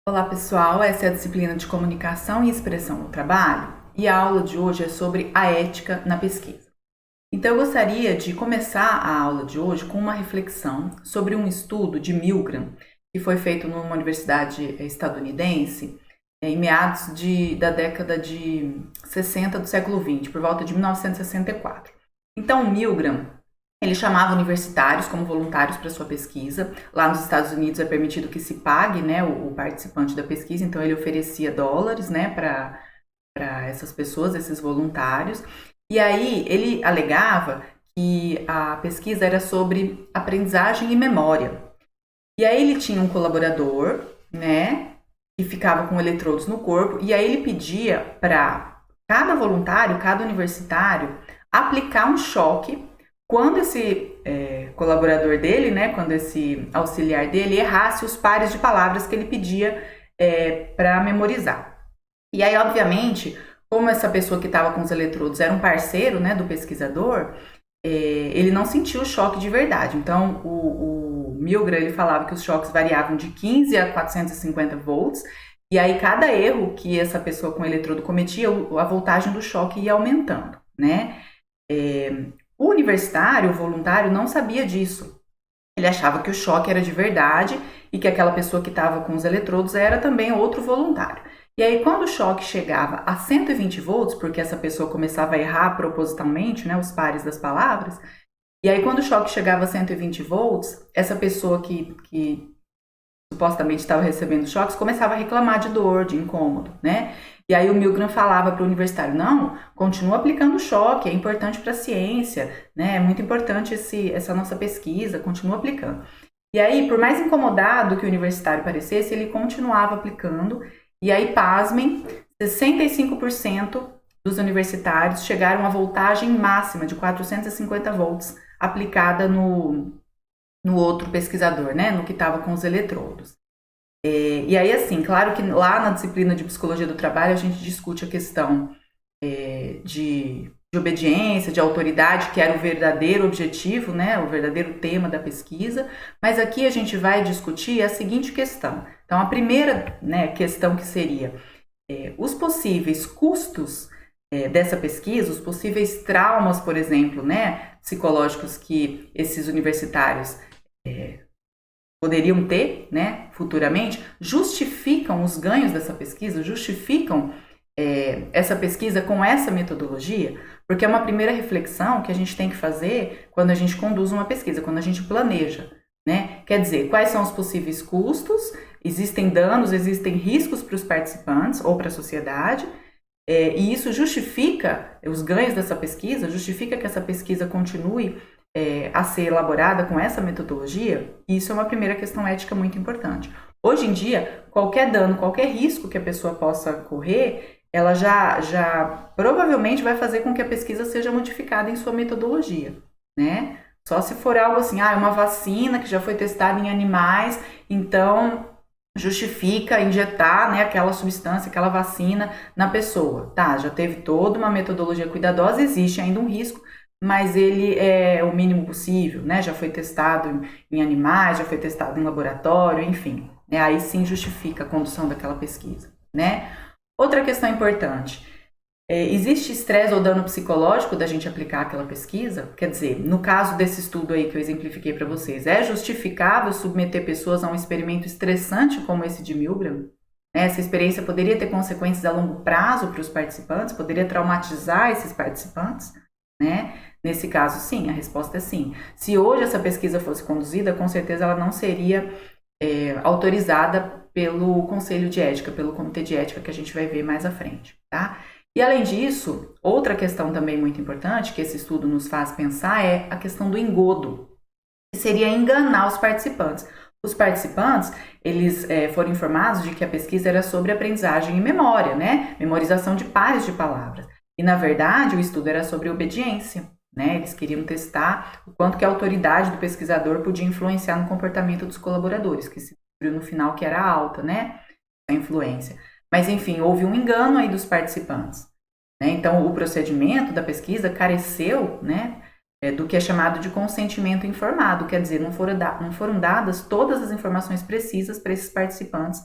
Olá pessoal, essa é a disciplina de Comunicação e Expressão no Trabalho e a aula de hoje é sobre a ética na pesquisa. Então eu gostaria de começar a aula de hoje com uma reflexão sobre um estudo de Milgram que foi feito numa universidade estadunidense em meados da década de 60 do século XX, por volta de 1964. Então o Milgram ele chamava universitários como voluntários para sua pesquisa. Lá nos Estados Unidos é permitido que se pague, né, o participante da pesquisa, então ele oferecia dólares, né, para essas pessoas, esses voluntários. E aí ele alegava que a pesquisa era sobre aprendizagem e memória. E aí ele tinha um colaborador, né, que ficava com eletrodos no corpo, e aí ele pedia para cada voluntário, cada universitário, aplicar um choque quando esse colaborador dele, né, quando esse auxiliar dele errasse os pares de palavras que ele pedia para memorizar. E aí, obviamente, como essa pessoa que estava com os eletrodos era um parceiro, né, do pesquisador, ele não sentiu o choque de verdade. Então, o Milgram ele falava que os choques variavam de 15 a 450 volts, e aí cada erro que essa pessoa com eletrodo cometia, a voltagem do choque ia aumentando, né? O universitário, o voluntário, não sabia disso. Ele achava que o choque era de verdade e que aquela pessoa que estava com os eletrodos era também outro voluntário. E aí, quando o choque chegava a 120 volts, porque essa pessoa começava a errar propositalmente, né, os pares das palavras, e aí quando o choque chegava a 120 volts, essa pessoa que supostamente estava recebendo choques começava a reclamar de dor, de incômodo, né? E aí o Milgram falava para o universitário, não, continua aplicando o choque, é importante para a ciência, né? É muito importante essa nossa pesquisa, continua aplicando. E aí, por mais incomodado que o universitário parecesse, ele continuava aplicando, e aí, pasmem, 65% dos universitários chegaram à voltagem máxima de 450 volts aplicada no outro pesquisador, né? No que estava com os eletrodos. E aí, assim, claro que lá na disciplina de Psicologia do Trabalho a gente discute a questão de obediência, de autoridade, que era o verdadeiro objetivo, né, o verdadeiro tema da pesquisa, mas aqui a gente vai discutir a seguinte questão. Então, a primeira, né, questão que seria os possíveis custos dessa pesquisa, os possíveis traumas, por exemplo, né, psicológicos que esses universitários poderiam ter, né, futuramente, justificam os ganhos dessa pesquisa, justificam essa pesquisa com essa metodologia, porque é uma primeira reflexão que a gente tem que fazer quando a gente conduz uma pesquisa, quando a gente planeja, né? Quer dizer, quais são os possíveis custos, existem danos, existem riscos para os participantes ou para a sociedade, e isso justifica os ganhos dessa pesquisa, justifica que essa pesquisa continue a ser elaborada com essa metodologia, e isso é uma primeira questão ética muito importante. Hoje em dia, qualquer dano, qualquer risco que a pessoa possa correr, ela já provavelmente vai fazer com que a pesquisa seja modificada em sua metodologia, né? Só se for algo assim, uma vacina que já foi testada em animais, então justifica injetar, né, aquela substância, aquela vacina na pessoa. Tá, já teve toda uma metodologia cuidadosa, existe ainda um risco, mas ele é o mínimo possível, né? Já foi testado em animais, já foi testado em laboratório, enfim, né? Aí sim justifica a condução daquela pesquisa, né? Outra questão importante, existe estresse ou dano psicológico da gente aplicar aquela pesquisa? Quer dizer, no caso desse estudo aí que eu exemplifiquei para vocês, é justificável submeter pessoas a um experimento estressante como esse de Milgram? Essa experiência poderia ter consequências a longo prazo para os participantes, poderia traumatizar esses participantes, né? Nesse caso, sim, a resposta é sim. Se hoje essa pesquisa fosse conduzida, com certeza ela não seria autorizada pelo Conselho de Ética, pelo Comitê de Ética que a gente vai ver mais à frente, tá? E além disso, outra questão também muito importante que esse estudo nos faz pensar é a questão do engodo, que seria enganar os participantes. Os participantes, eles foram informados de que a pesquisa era sobre aprendizagem e memória, né? Memorização de pares de palavras. E, na verdade, o estudo era sobre obediência, né? Eles queriam testar o quanto que a autoridade do pesquisador podia influenciar no comportamento dos colaboradores, que se descobriu no final que era alta, né? A influência. Mas, enfim, houve um engano aí dos participantes, né? Então, o procedimento da pesquisa careceu, né, do que é chamado de consentimento informado, quer dizer, não foram dadas todas as informações precisas para esses participantes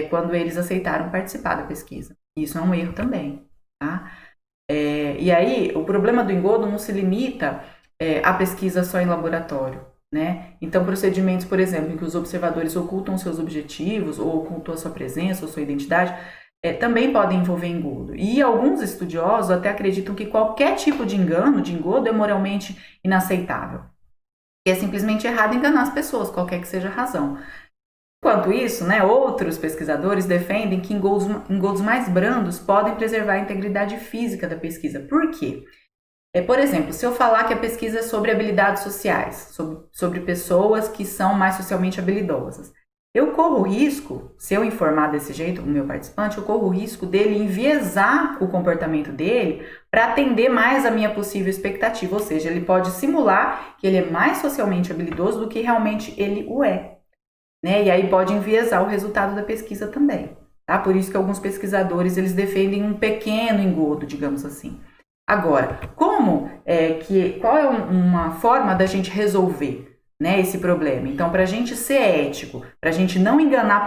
quando eles aceitaram participar da pesquisa. Isso é um erro também, tá? E aí, o problema do engodo não se limita à pesquisa só em laboratório, né? Então, procedimentos, por exemplo, em que os observadores ocultam seus objetivos, ou ocultam a sua presença, ou sua identidade, também podem envolver engodo. E alguns estudiosos até acreditam que qualquer tipo de engano, de engodo, é moralmente inaceitável. E é simplesmente errado enganar as pessoas, qualquer que seja a razão. Enquanto isso, né, outros pesquisadores defendem que engodos mais brandos podem preservar a integridade física da pesquisa. Por quê? Por exemplo, se eu falar que a pesquisa é sobre habilidades sociais, sobre pessoas que são mais socialmente habilidosas, eu corro o risco, se eu informar desse jeito o meu participante, eu corro o risco dele enviesar o comportamento dele para atender mais a minha possível expectativa, ou seja, ele pode simular que ele é mais socialmente habilidoso do que realmente ele o é, né? E aí pode enviesar o resultado da pesquisa também, tá? Por isso que alguns pesquisadores eles defendem um pequeno engodo, digamos assim. Agora, qual é uma forma da gente resolver, né, esse problema? Então, para a gente ser ético, para a gente não enganar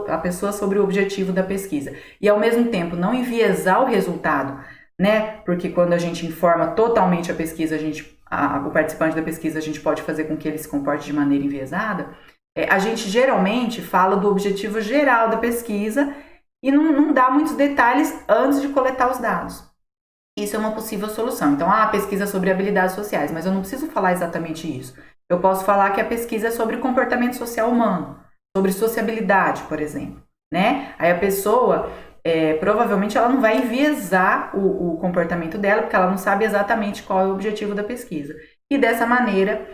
a pessoa sobre o objetivo da pesquisa e, ao mesmo tempo, não enviesar o resultado, né? Porque quando a gente informa totalmente a pesquisa, o participante da pesquisa, a gente pode fazer com que ele se comporte de maneira enviesada. A gente geralmente fala do objetivo geral da pesquisa e não dá muitos detalhes antes de coletar os dados. Isso é uma possível solução. Então, pesquisa sobre habilidades sociais, mas eu não preciso falar exatamente isso. Eu posso falar que a pesquisa é sobre comportamento social humano, sobre sociabilidade, por exemplo, né? Aí a pessoa, provavelmente, ela não vai enviesar o comportamento dela, porque ela não sabe exatamente qual é o objetivo da pesquisa. E dessa maneira,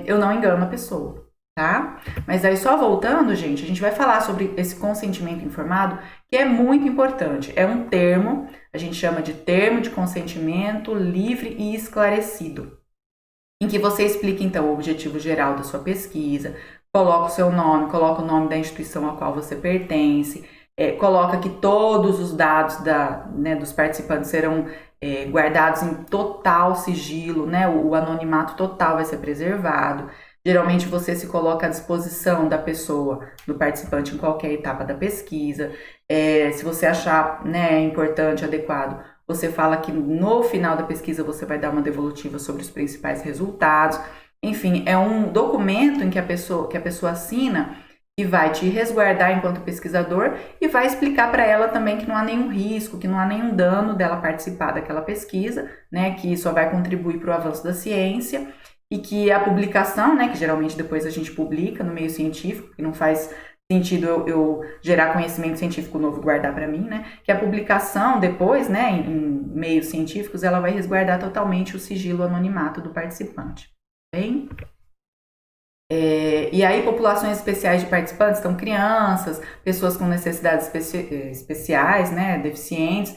eu não engano a pessoa, tá? Mas aí, só voltando, gente, a gente vai falar sobre esse consentimento informado, que é muito importante. É um termo, a gente chama de termo de consentimento livre e esclarecido, em que você explica, então, o objetivo geral da sua pesquisa, coloca o seu nome, coloca o nome da instituição a qual você pertence, coloca que todos os dados dos participantes serão guardados em total sigilo, né? O anonimato total vai ser preservado. Geralmente você se coloca à disposição da pessoa, do participante, em qualquer etapa da pesquisa. Se você achar, né, importante, adequado, você fala que no final da pesquisa você vai dar uma devolutiva sobre os principais resultados. Enfim, é um documento em que a pessoa assina e vai te resguardar enquanto pesquisador e vai explicar para ela também que não há nenhum risco, que não há nenhum dano dela participar daquela pesquisa, né, que só vai contribuir para o avanço da ciência. E que a publicação, né, que geralmente depois a gente publica no meio científico, que não faz sentido eu gerar conhecimento científico novo e guardar para mim, né, que a publicação depois, né, em meios científicos, ela vai resguardar totalmente o sigilo, o anonimato do participante, bem? E aí, populações especiais de participantes, então crianças, pessoas com necessidades especiais, né, deficientes,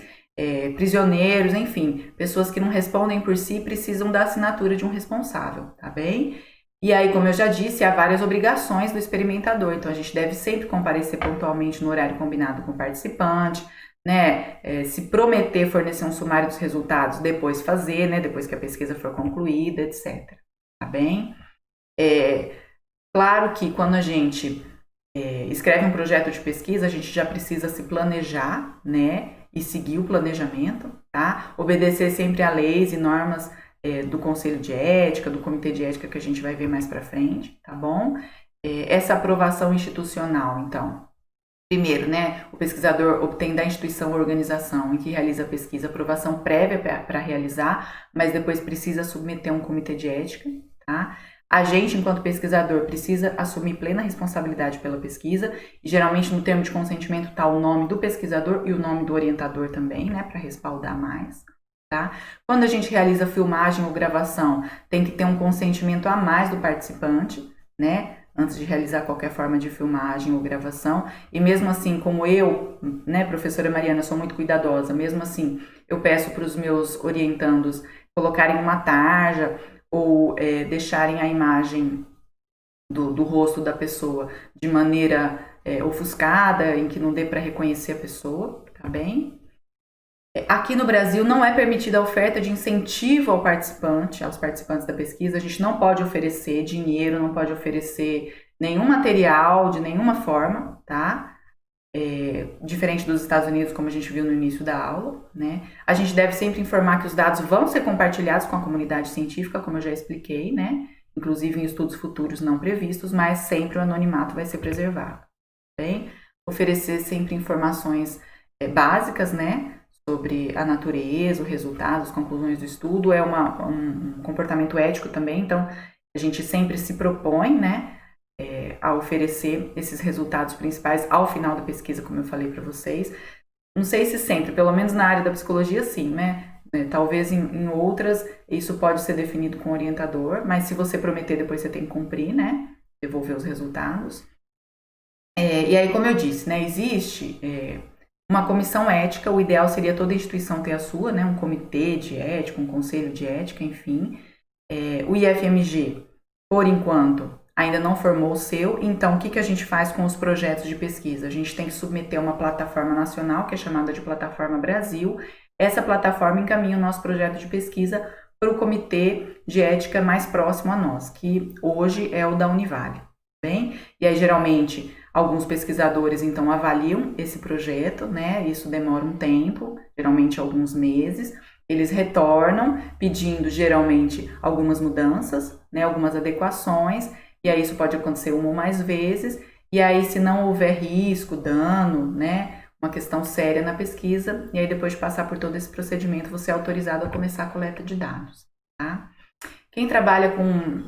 prisioneiros, enfim, pessoas que não respondem por si precisam da assinatura de um responsável, tá bem? E aí, como eu já disse, há várias obrigações do experimentador, então a gente deve sempre comparecer pontualmente no horário combinado com o participante, né? Se prometer fornecer um sumário dos resultados, depois fazer, né? Depois que a pesquisa for concluída, etc. Tá bem? Claro que quando a gente escreve um projeto de pesquisa, a gente já precisa se planejar, né? E seguir o planejamento, tá? Obedecer sempre a leis e normas do Conselho de Ética, do Comitê de Ética, que a gente vai ver mais para frente, tá bom? Essa aprovação institucional, então, primeiro, né, o pesquisador obtém da instituição ou organização em que realiza a pesquisa aprovação prévia para realizar, mas depois precisa submeter a um comitê de ética, tá? A gente, enquanto pesquisador, precisa assumir plena responsabilidade pela pesquisa e geralmente no termo de consentimento está o nome do pesquisador e o nome do orientador também, né, para respaldar mais, tá? Quando a gente realiza filmagem ou gravação, tem que ter um consentimento a mais do participante, né, antes de realizar qualquer forma de filmagem ou gravação. E mesmo assim, como eu, né, professora Mariana, sou muito cuidadosa, mesmo assim, eu peço para os meus orientandos colocarem uma tarja ou deixarem a imagem do rosto da pessoa de maneira ofuscada, em que não dê para reconhecer a pessoa, tá bem? Aqui no Brasil não é permitida a oferta de incentivo aos participantes da pesquisa. A gente não pode oferecer dinheiro, não pode oferecer nenhum material de nenhuma forma, tá? diferente dos Estados Unidos, como a gente viu no início da aula, né? A gente deve sempre informar que os dados vão ser compartilhados com a comunidade científica, como eu já expliquei, né? Inclusive em estudos futuros não previstos, mas sempre o anonimato vai ser preservado, bem? Oferecer sempre informações básicas, né? Sobre a natureza, o resultado, as conclusões do estudo, é um comportamento ético também, então a gente sempre se propõe, né? A oferecer esses resultados principais ao final da pesquisa, como eu falei para vocês. Não sei se sempre, pelo menos na área da psicologia, sim, né? Talvez em outras isso pode ser definido com o orientador, mas se você prometer, depois você tem que cumprir, né? Devolver os resultados. E aí, como eu disse, né? Existe uma comissão ética, o ideal seria toda instituição ter a sua, né? Um comitê de ética, um conselho de ética, enfim. O IFMG, por enquanto, ainda não formou o seu, então o que a gente faz com os projetos de pesquisa? A gente tem que submeter uma plataforma nacional, que é chamada de Plataforma Brasil. Essa plataforma encaminha o nosso projeto de pesquisa para o comitê de ética mais próximo a nós, que hoje é o da Univale, bem? E aí, geralmente, alguns pesquisadores, então, avaliam esse projeto, né? Isso demora um tempo, geralmente alguns meses. Eles retornam pedindo, geralmente, algumas mudanças, né? Algumas adequações, e aí isso pode acontecer uma ou mais vezes, e aí se não houver risco, dano, né, uma questão séria na pesquisa, e aí depois de passar por todo esse procedimento, você é autorizado a começar a coleta de dados, tá? Quem trabalha com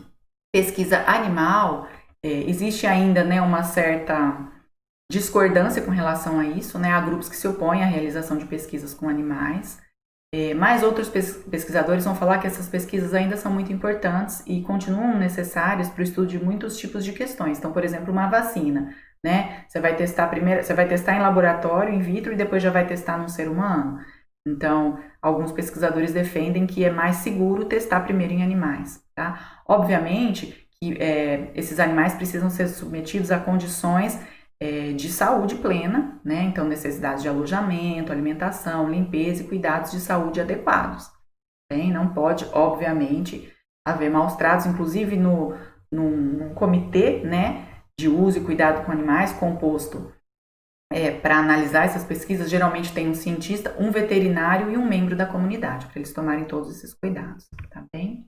pesquisa animal, existe ainda, né, uma certa discordância com relação a isso, né, há grupos que se opõem à realização de pesquisas com animais, mas outros pesquisadores vão falar que essas pesquisas ainda são muito importantes e continuam necessárias para o estudo de muitos tipos de questões. Então, por exemplo, uma vacina, né? Você vai testar primeiro, você vai testar em laboratório, in vitro, e depois já vai testar no ser humano. Então, alguns pesquisadores defendem que é mais seguro testar primeiro em animais, tá? Obviamente que esses animais precisam ser submetidos a condições de saúde plena, né? Então, necessidades de alojamento, alimentação, limpeza e cuidados de saúde adequados. Bem, não pode, obviamente, haver maus tratos, inclusive num comitê, né, de uso e cuidado com animais composto para analisar essas pesquisas, geralmente tem um cientista, um veterinário e um membro da comunidade, para eles tomarem todos esses cuidados, tá bem?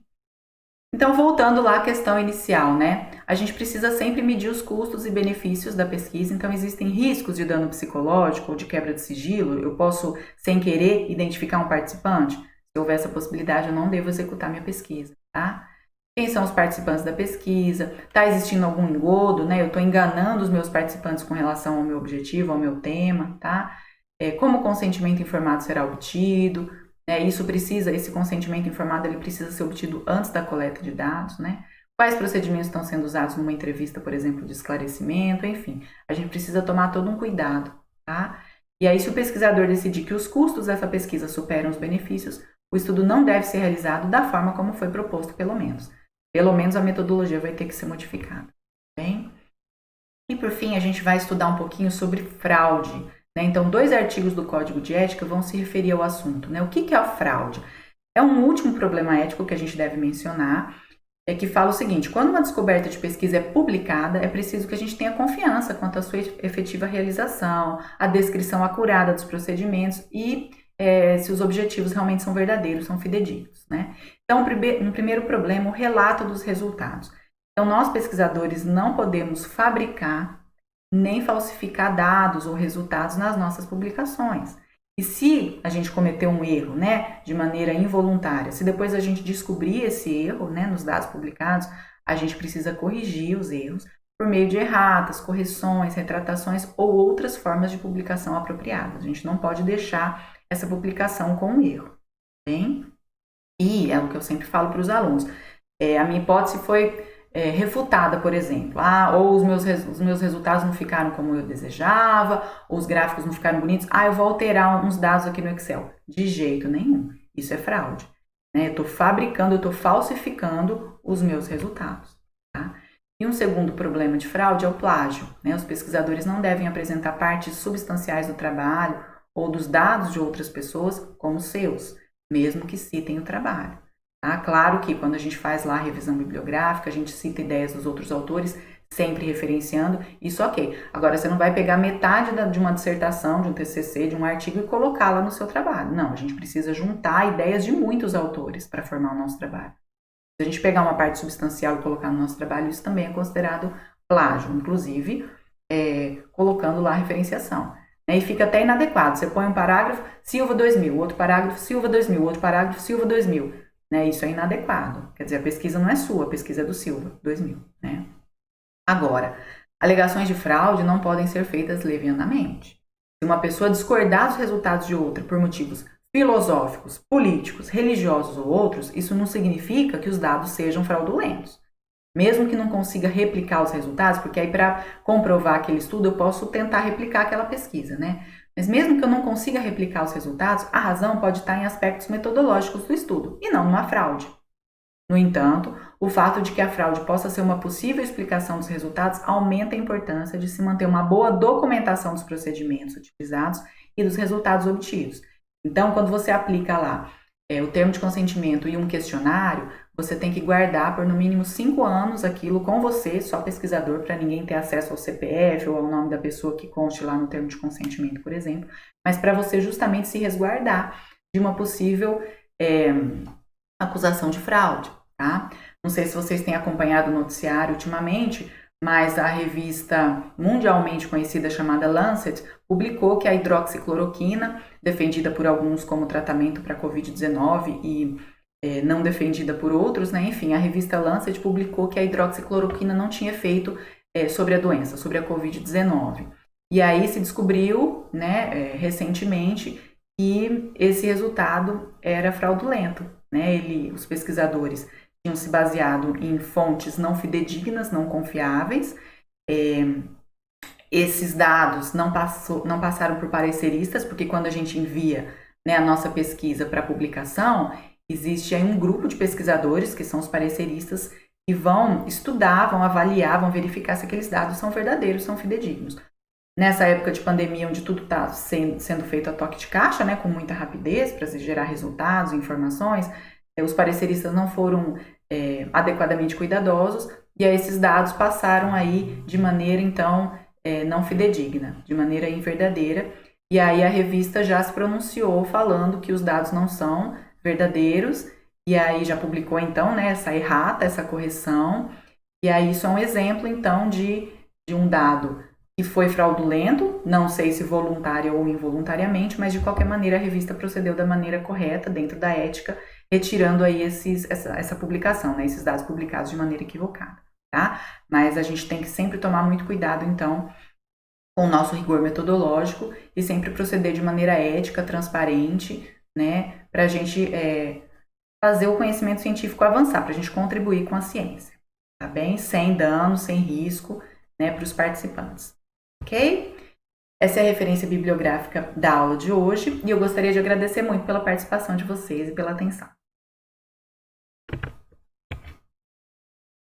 Então, voltando lá à questão inicial, né? A gente precisa sempre medir os custos e benefícios da pesquisa, então existem riscos de dano psicológico ou de quebra de sigilo. Eu posso, sem querer, identificar um participante? Se houver essa possibilidade, eu não devo executar minha pesquisa, tá? Quem são os participantes da pesquisa? Está existindo algum engodo, né? Eu estou enganando os meus participantes com relação ao meu objetivo, ao meu tema, tá? Como o consentimento informado será obtido? Esse consentimento informado, ele precisa ser obtido antes da coleta de dados, né? Quais procedimentos estão sendo usados numa entrevista, por exemplo, de esclarecimento, enfim. A gente precisa tomar todo um cuidado, tá? E aí, se o pesquisador decidir que os custos dessa pesquisa superam os benefícios, o estudo não deve ser realizado da forma como foi proposto, pelo menos. Pelo menos a metodologia vai ter que ser modificada, bem? E por fim, a gente vai estudar um pouquinho sobre fraude, né? Então, 2 artigos do Código de Ética vão se referir ao assunto, né? O que é a fraude? É um último problema ético que a gente deve mencionar, que fala o seguinte: quando uma descoberta de pesquisa é publicada, é preciso que a gente tenha confiança quanto à sua efetiva realização, a descrição acurada dos procedimentos e se os objetivos realmente são verdadeiros, são fidedignos, né? Então, um primeiro problema, o relato dos resultados. Então, nós pesquisadores não podemos fabricar nem falsificar dados ou resultados nas nossas publicações. E se a gente cometeu um erro, né, de maneira involuntária, se depois a gente descobrir esse erro, né, nos dados publicados, a gente precisa corrigir os erros por meio de erratas, correções, retratações ou outras formas de publicação apropriadas. A gente não pode deixar essa publicação com um erro, bem? E é o que eu sempre falo para os alunos. A minha hipótese foi refutada, por exemplo. Ou os meus resultados não ficaram como eu desejava, ou os gráficos não ficaram bonitos. Eu vou alterar uns dados aqui no Excel. De jeito nenhum. Isso é fraude, né? Eu estou fabricando, eu estou falsificando os meus resultados, tá? E um segundo problema de fraude é o plágio, né? Os pesquisadores não devem apresentar partes substanciais do trabalho ou dos dados de outras pessoas como seus, mesmo que citem o trabalho. Tá? Claro que quando a gente faz lá a revisão bibliográfica, a gente cita ideias dos outros autores sempre referenciando, isso ok. Agora, você não vai pegar metade de uma dissertação, de um TCC, de um artigo e colocá-la no seu trabalho. Não, a gente precisa juntar ideias de muitos autores para formar o nosso trabalho. Se a gente pegar uma parte substancial e colocar no nosso trabalho, isso também é considerado plágio, inclusive colocando lá a referenciação. E fica até inadequado. Você põe um parágrafo, Silva 2000, outro parágrafo, Silva 2000, outro parágrafo, Silva 2000. Isso é inadequado. Quer dizer, a pesquisa não é sua, a pesquisa é do Silva 2000. Agora, alegações de fraude não podem ser feitas levianamente. Se uma pessoa discordar dos resultados de outra por motivos filosóficos, políticos, religiosos ou outros, isso não significa que os dados sejam fraudulentos. Mesmo que não consiga replicar os resultados, porque aí para comprovar aquele estudo eu posso tentar replicar aquela pesquisa, Mas mesmo que eu não consiga replicar os resultados, a razão pode estar em aspectos metodológicos do estudo e não numa fraude. No entanto, o fato de que a fraude possa ser uma possível explicação dos resultados aumenta a importância de se manter uma boa documentação dos procedimentos utilizados e dos resultados obtidos. Então, quando você aplica lá o termo de consentimento e um questionário, você tem que guardar por no mínimo 5 anos aquilo com você, só pesquisador, para ninguém ter acesso ao CPF ou ao nome da pessoa que conste lá no termo de consentimento, por exemplo, mas para você justamente se resguardar de uma possível acusação de fraude, tá? Não sei se vocês têm acompanhado o noticiário ultimamente, mas a revista mundialmente conhecida chamada Lancet publicou que a hidroxicloroquina, defendida por alguns como tratamento para Covid-19 e não defendida por outros, Enfim, a revista Lancet publicou que a hidroxicloroquina não tinha efeito sobre a doença, sobre a Covid-19. E aí se descobriu, recentemente, que esse resultado era fraudulento, Os pesquisadores tinham se baseado em fontes não fidedignas, não confiáveis. Esses dados não passaram por pareceristas, porque quando a gente envia a nossa pesquisa para publicação, existe aí um grupo de pesquisadores, que são os pareceristas, que vão estudar, vão avaliar, vão verificar se aqueles dados são verdadeiros, são fidedignos. Nessa época de pandemia, onde tudo está sendo feito a toque de caixa, com muita rapidez para se gerar resultados, informações, os pareceristas não foram adequadamente cuidadosos e aí esses dados passaram aí de maneira, então, não fidedigna, de maneira inverdadeira. E aí a revista já se pronunciou falando que os dados não são verdadeiros e aí já publicou, então, essa errata, essa correção. E aí isso é um exemplo, então, de um dado que foi fraudulento, não sei se voluntário ou involuntariamente, mas de qualquer maneira a revista procedeu da maneira correta, dentro da ética, retirando aí essa publicação, esses dados publicados de maneira equivocada, tá? Mas a gente tem que sempre tomar muito cuidado, então, com o nosso rigor metodológico e sempre proceder de maneira ética, transparente, para a gente fazer o conhecimento científico avançar, para a gente contribuir com a ciência, tá bem? Sem dano, sem risco, para os participantes, ok? Essa é a referência bibliográfica da aula de hoje e eu gostaria de agradecer muito pela participação de vocês e pela atenção.